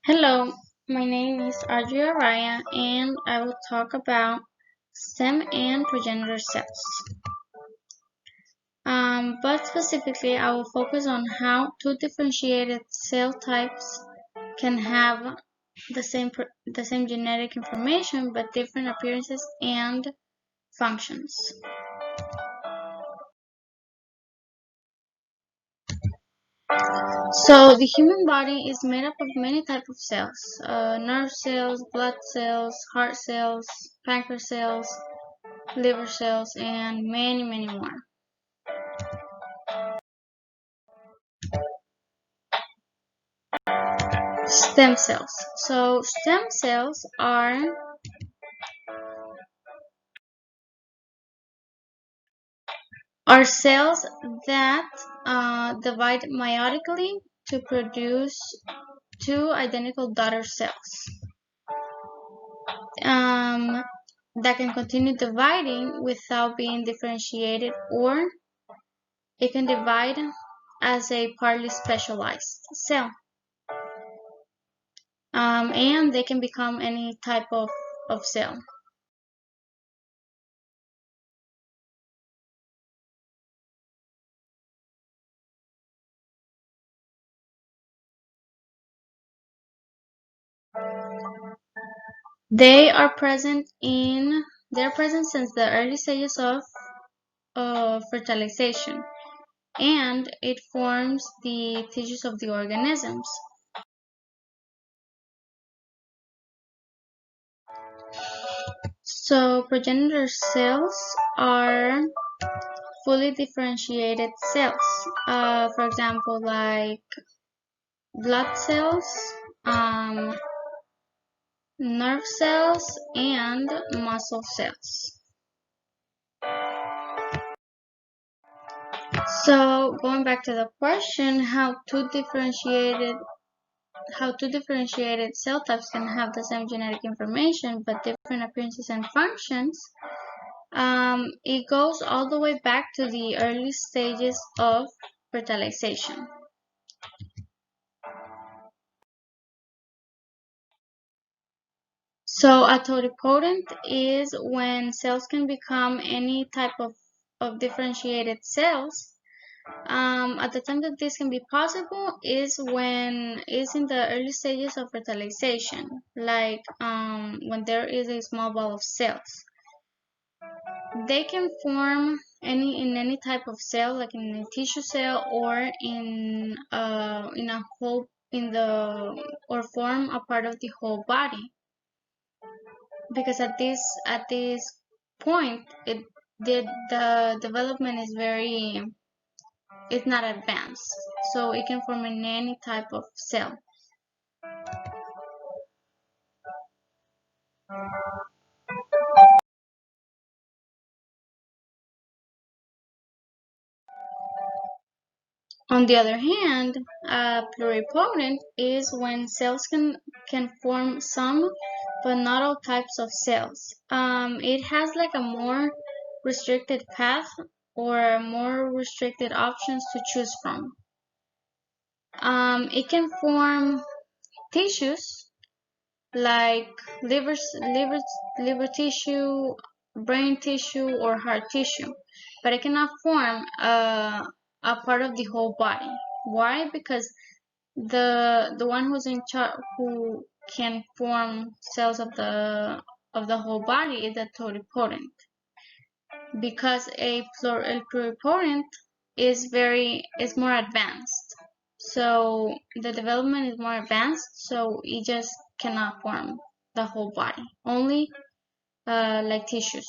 Hello, my name is Adria Raya and I will talk about stem and progenitor cells. But specifically, I will focus on how two differentiated cell types can have the same genetic information but different appearances and functions. So the human body is made up of many types of cells: nerve cells, blood cells, heart cells, pancreas cells, liver cells, and many more. Stem cells. So stem cells are cells that divide meiotically to produce two identical daughter cells um, that can continue dividing without being differentiated, or it can divide as a partly specialized cell, and they can become any type of cell. They are present in they're present since the early stages of fertilization, and it forms the tissues of the organisms. So progenitor cells are fully differentiated cells. For example, like blood cells, um, nerve cells, and muscle cells. So going back to the question, how two differentiated cell types can have the same genetic information but different appearances and functions. It goes all the way back to the early stages of fertilization. So a totipotent is when cells can become any type of differentiated cells. At the time that this can be possible is when it's in the early stages of fertilization, like when there is a small ball of cells. They can form in any type of cell, like in a tissue cell or in a whole in the or form a part of the whole body. Because at this point, the development is not advanced, so it can form in any type of cell. On the other hand, pluripotent is when cells can form some but not all types of cells. It has like a more restricted path or more restricted options to choose from. It can form tissues like liver tissue, brain tissue, or heart tissue, but it cannot form a part of the whole body. Why? Because the one who's in charge, who can form cells of the whole body, is a totipotent. Because a pluripotent is more advanced, so the development is more advanced, so it just cannot form the whole body, only like tissues.